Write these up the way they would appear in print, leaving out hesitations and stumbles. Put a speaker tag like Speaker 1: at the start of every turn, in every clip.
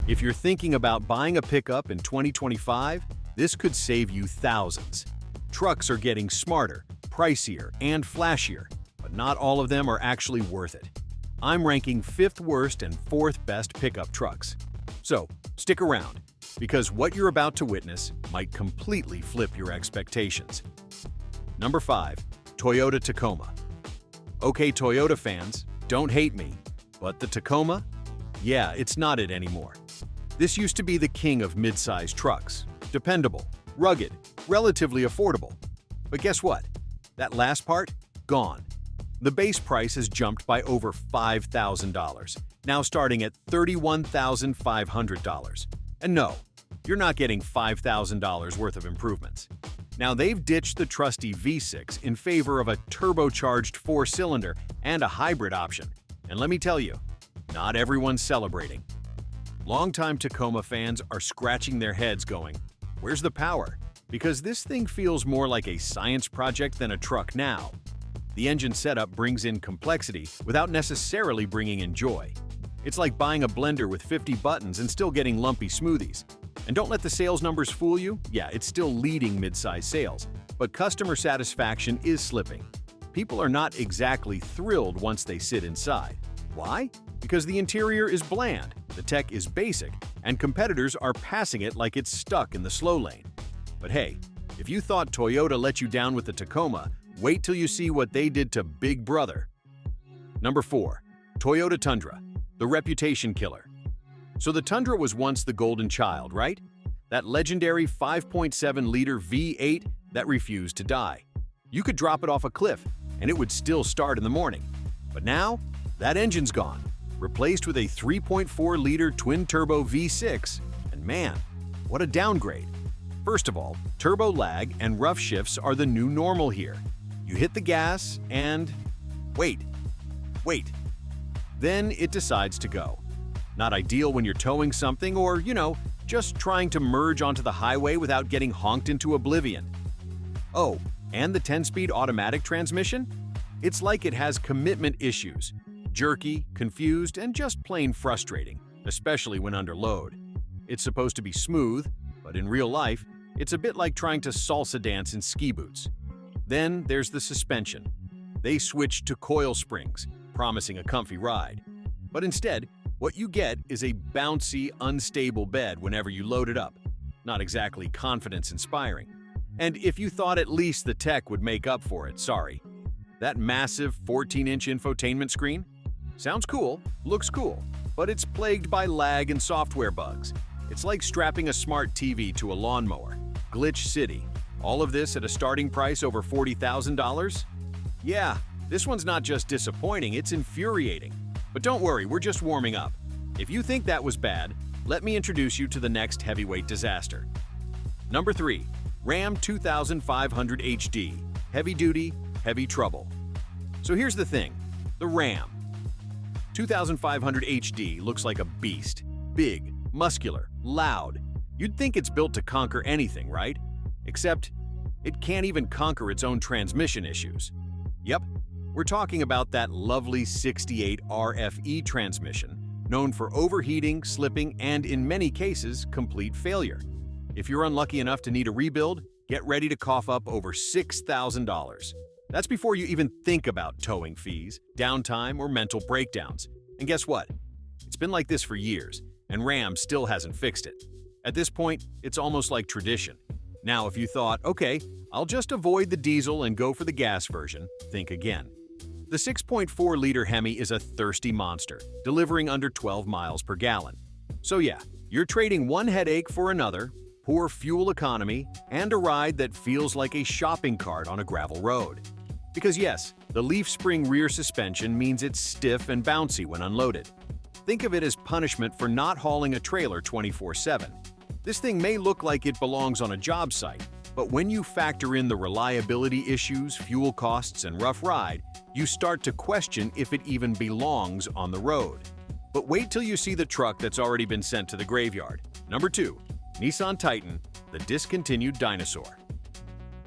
Speaker 1: If you're thinking about buying a pickup in 2025, this could save you thousands. Trucks are getting smarter, pricier, and flashier, but not all of them are actually worth it. I'm ranking 5th worst and 4th best pickup trucks. So, stick around, because what you're about to witness might completely flip your expectations. Number 5. Toyota Tacoma. Okay, Toyota fans, don't hate me, but the Tacoma? Yeah, it's not it anymore. This used to be the king of mid-size trucks. Dependable, rugged, relatively affordable. But guess what? That last part? Gone. The base price has jumped by over $5,000, now starting at $31,500. And no, you're not getting $5,000 worth of improvements. Now they've ditched the trusty V6 in favor of a turbocharged 4-cylinder and a hybrid option. And let me tell you, not everyone's celebrating. Longtime Tacoma fans are scratching their heads going, "Where's the power?" Because this thing feels more like a science project than a truck now. The engine setup brings in complexity without necessarily bringing in joy. It's like buying a blender with 50 buttons and still getting lumpy smoothies. And don't let the sales numbers fool you. Yeah, it's still leading mid-size sales, but customer satisfaction is slipping. People are not exactly thrilled once they sit inside. Why? Because the interior is bland, the tech is basic, and competitors are passing it like it's stuck in the slow lane. But hey, if you thought Toyota let you down with the Tacoma, wait till you see what they did to Big Brother. Number 4. Toyota Tundra, the reputation killer. So the Tundra was once the golden child, right? That legendary 5.7-liter V8 that refused to die. You could drop it off a cliff, and it would still start in the morning. But now, that engine's gone, replaced with a 3.4-liter twin-turbo V6, and man, what a downgrade. First of all, turbo lag and rough shifts are the new normal here. You hit the gas and… wait. Then it decides to go. Not ideal when you're towing something or, just trying to merge onto the highway without getting honked into oblivion. Oh, and the 10-speed automatic transmission? It's like it has commitment issues. Jerky, confused, and just plain frustrating, especially when under load. It's supposed to be smooth, but in real life, it's a bit like trying to salsa dance in ski boots. Then there's the suspension. They switched to coil springs, promising a comfy ride. But instead, what you get is a bouncy, unstable bed whenever you load it up. Not exactly confidence-inspiring. And if you thought at least the tech would make up for it, sorry. That massive 14-inch infotainment screen? Sounds cool, looks cool, but it's plagued by lag and software bugs. It's like strapping a smart TV to a lawnmower. Glitch City. All of this at a starting price over $40,000? Yeah, this one's not just disappointing, it's infuriating. But don't worry, we're just warming up. If you think that was bad, let me introduce you to the next heavyweight disaster. Number 3. Ram 2500 HD. Heavy duty, heavy trouble. So here's the thing. The Ram 2500 HD looks like a beast. Big, muscular, loud. You'd think it's built to conquer anything, right? Except, it can't even conquer its own transmission issues. Yep, we're talking about that lovely 68 RFE transmission, known for overheating, slipping, and in many cases, complete failure. If you're unlucky enough to need a rebuild, get ready to cough up over $6,000. That's before you even think about towing fees, downtime, or mental breakdowns. And guess what? It's been like this for years, and Ram still hasn't fixed it. At this point, it's almost like tradition. Now, if you thought, okay, I'll just avoid the diesel and go for the gas version, think again. The 6.4-liter Hemi is a thirsty monster, delivering under 12 miles per gallon. So yeah, you're trading one headache for another, poor fuel economy, and a ride that feels like a shopping cart on a gravel road. Because yes, the leaf spring rear suspension means it's stiff and bouncy when unloaded. Think of it as punishment for not hauling a trailer 24/7. This thing may look like it belongs on a job site, but when you factor in the reliability issues, fuel costs, and rough ride, you start to question if it even belongs on the road. But wait till you see the truck that's already been sent to the graveyard. Number 2. Nissan Titan, the discontinued dinosaur.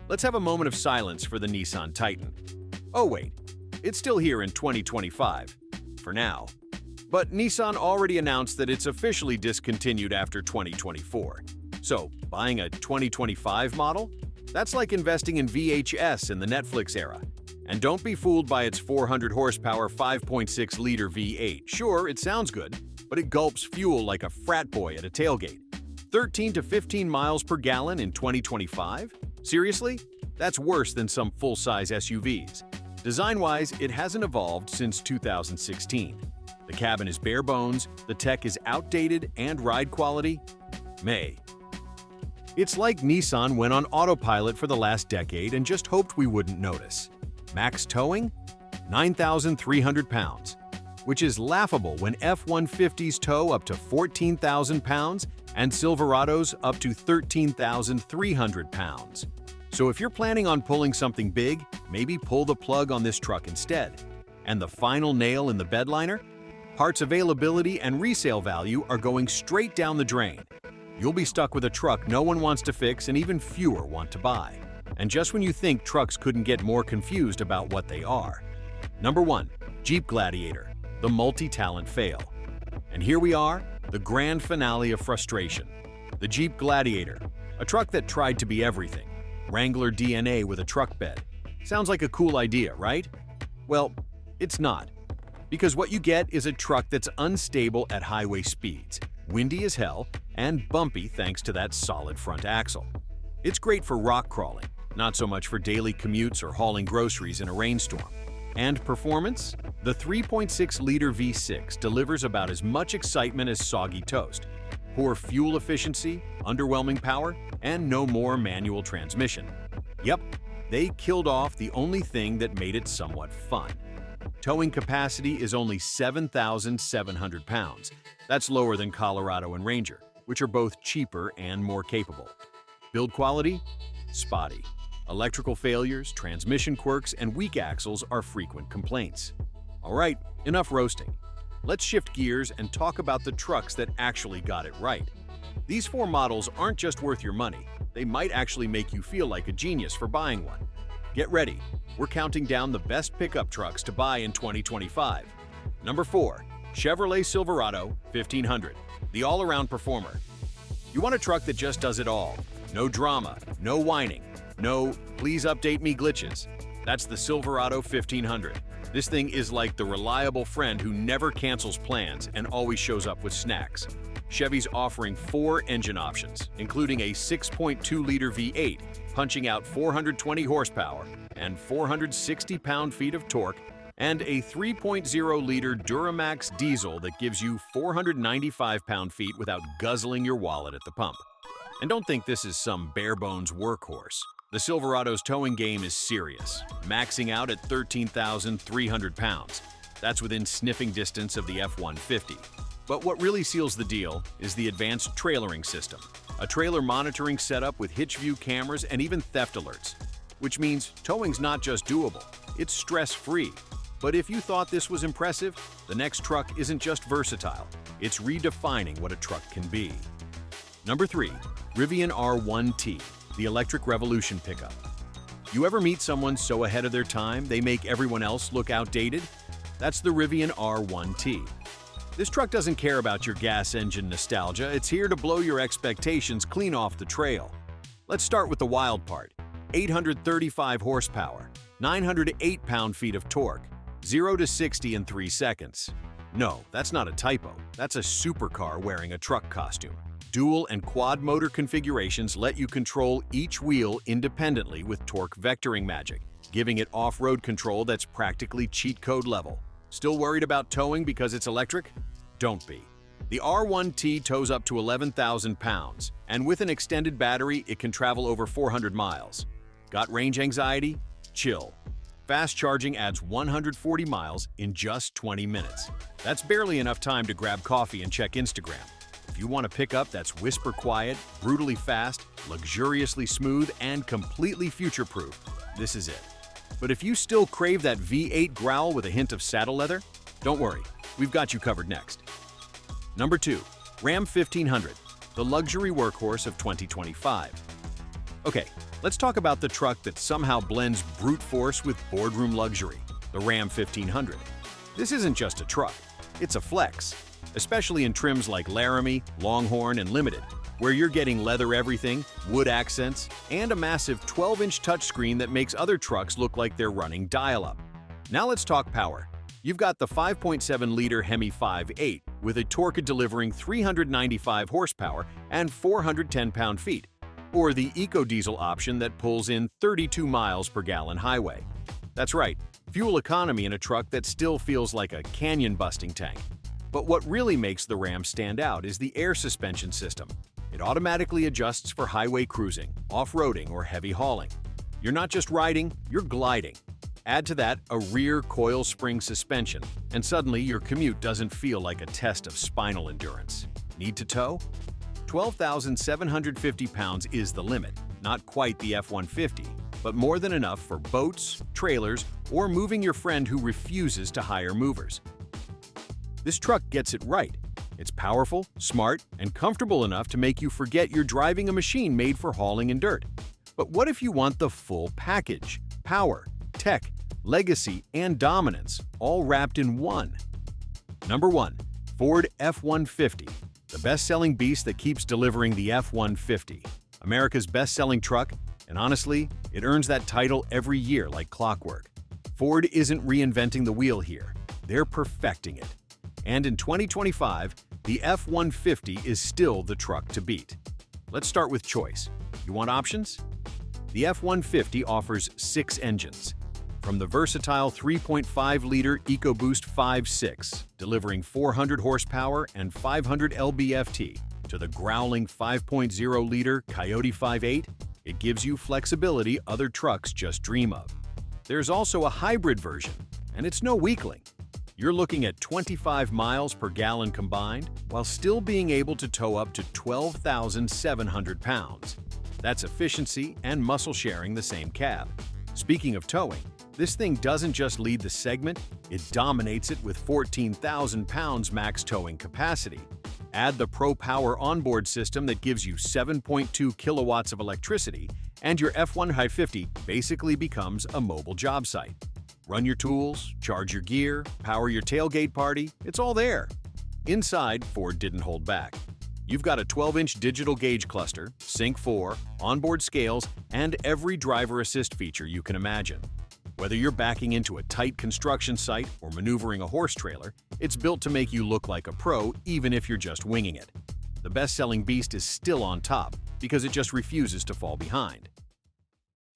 Speaker 1: Let's have a moment of silence for the Nissan Titan. Oh wait, it's still here in 2025. For now. But Nissan already announced that it's officially discontinued after 2024. So, buying a 2025 model? That's like investing in VHS in the Netflix era. And don't be fooled by its 400 horsepower 5.6-liter V8. Sure, it sounds good, but it gulps fuel like a frat boy at a tailgate. 13 to 15 miles per gallon in 2025? Seriously? That's worse than some full-size SUVs. Design-wise, it hasn't evolved since 2016. The cabin is bare bones, the tech is outdated, and ride quality? Meh. It's like Nissan went on autopilot for the last decade and just hoped we wouldn't notice. Max towing? 9,300 pounds, which is laughable when F-150s tow up to 14,000 pounds and Silverados up to 13,300 pounds. So if you're planning on pulling something big, maybe pull the plug on this truck instead. And the final nail in the bedliner? Parts availability and resale value are going straight down the drain. You'll be stuck with a truck no one wants to fix and even fewer want to buy. And just when you think trucks couldn't get more confused about what they are. Number 1. Jeep Gladiator, the multi-talent fail. And here we are, the grand finale of frustration. The Jeep Gladiator, a truck that tried to be everything. Wrangler DNA with a truck bed. Sounds like a cool idea, right? Well, it's not. Because what you get is a truck that's unstable at highway speeds, windy as hell, and bumpy thanks to that solid front axle. It's great for rock crawling, not so much for daily commutes or hauling groceries in a rainstorm. And performance? The 3.6-liter V6 delivers about as much excitement as soggy toast. Poor fuel efficiency, underwhelming power, and no more manual transmission. Yep, they killed off the only thing that made it somewhat fun. Towing capacity is only 7,700 pounds. That's lower than Colorado and Ranger, which are both cheaper and more capable. Build quality? Spotty. Electrical failures, transmission quirks, and weak axles are frequent complaints. All right, enough roasting. Let's shift gears and talk about the trucks that actually got it right. These 4 models aren't just worth your money, they might actually make you feel like a genius for buying one. Get ready, we're counting down the best pickup trucks to buy in 2025. Number 4. Chevrolet Silverado 1500, the all-around performer. You want a truck that just does it all. No drama, no whining, no "please update me" glitches. That's the Silverado 1500. This thing is like the reliable friend who never cancels plans and always shows up with snacks. Chevy's offering 4 engine options, including a 6.2-liter V8, punching out 420 horsepower and 460 pound-feet of torque, and a 3.0-liter Duramax diesel that gives you 495 pound-feet without guzzling your wallet at the pump. And don't think this is some bare-bones workhorse. The Silverado's towing game is serious, maxing out at 13,300 pounds. That's within sniffing distance of the F-150. But what really seals the deal is the advanced trailering system, a trailer monitoring setup with hitch view cameras and even theft alerts. Which means towing's not just doable, it's stress-free. But if you thought this was impressive, the next truck isn't just versatile, it's redefining what a truck can be. Number 3. Rivian R1T, the electric revolution pickup. You ever meet someone so ahead of their time they make everyone else look outdated? That's the Rivian R1T. This truck doesn't care about your gas engine nostalgia, it's here to blow your expectations clean off the trail. Let's start with the wild part. 835 horsepower, 908 pound-feet of torque, 0 to 60 in 3 seconds. No, that's not a typo, that's a supercar wearing a truck costume. Dual and quad motor configurations let you control each wheel independently with torque vectoring magic, giving it off-road control that's practically cheat code level. Still worried about towing because it's electric? Don't be. The R1T tows up to 11,000 pounds, and with an extended battery, it can travel over 400 miles. Got range anxiety? Chill. Fast charging adds 140 miles in just 20 minutes. That's barely enough time to grab coffee and check Instagram. If you want a pickup that's whisper quiet, brutally fast, luxuriously smooth, and completely future-proof, this is it. But if you still crave that V8 growl with a hint of saddle leather, don't worry, we've got you covered next. Number 2. Ram 1500, the luxury workhorse of 2025. Okay, let's talk about the truck that somehow blends brute force with boardroom luxury, the Ram 1500. This isn't just a truck, It's a flex, especially in trims like Laramie, Longhorn, and Limited, where you're getting leather everything, wood accents, and a massive 12-inch touchscreen that makes other trucks look like they're running dial-up. Now let's talk power. You've got the 5.7-liter Hemi 5.8 with a torque delivering 395 horsepower and 410 pound-feet, or the EcoDiesel option that pulls in 32 miles per gallon highway. That's right, fuel economy in a truck that still feels like a canyon-busting tank. But what really makes the Ram stand out is the air suspension system. It automatically adjusts for highway cruising, off-roading, or heavy hauling. You're not just riding, you're gliding. Add to that a rear coil spring suspension, and suddenly your commute doesn't feel like a test of spinal endurance. Need to tow? 12,750 pounds is the limit, not quite the F-150, but more than enough for boats, trailers, or moving your friend who refuses to hire movers. This truck gets it right. It's powerful, smart, and comfortable enough to make you forget you're driving a machine made for hauling in dirt. But what if you want the full package? Power, tech, legacy, and dominance, all wrapped in one. Number 1. Ford F-150, the best-selling beast that keeps delivering the F-150. America's best-selling truck, and honestly, it earns that title every year like clockwork. Ford isn't reinventing the wheel here, they're perfecting it. And in 2025, the F-150 is still the truck to beat. Let's start with choice. You want options? The F-150 offers 6 engines. From the versatile 3.5-liter EcoBoost 5.6, delivering 400 horsepower and 500 lb-ft, to the growling 5.0-liter Coyote 5.8, it gives you flexibility other trucks just dream of. There's also a hybrid version, and it's no weakling. You're looking at 25 miles per gallon combined, while still being able to tow up to 12,700 pounds. That's efficiency and muscle sharing the same cab. Speaking of towing, this thing doesn't just lead the segment, it dominates it with 14,000 pounds max towing capacity. Add the Pro Power onboard system that gives you 7.2 kilowatts of electricity, and your F-150 basically becomes a mobile job site. Run your tools, charge your gear, power your tailgate party, it's all there. Inside, Ford didn't hold back. You've got a 12-inch digital gauge cluster, Sync 4, onboard scales, and every driver assist feature you can imagine. Whether you're backing into a tight construction site or maneuvering a horse trailer, it's built to make you look like a pro even if you're just winging it. The best-selling beast is still on top because it just refuses to fall behind.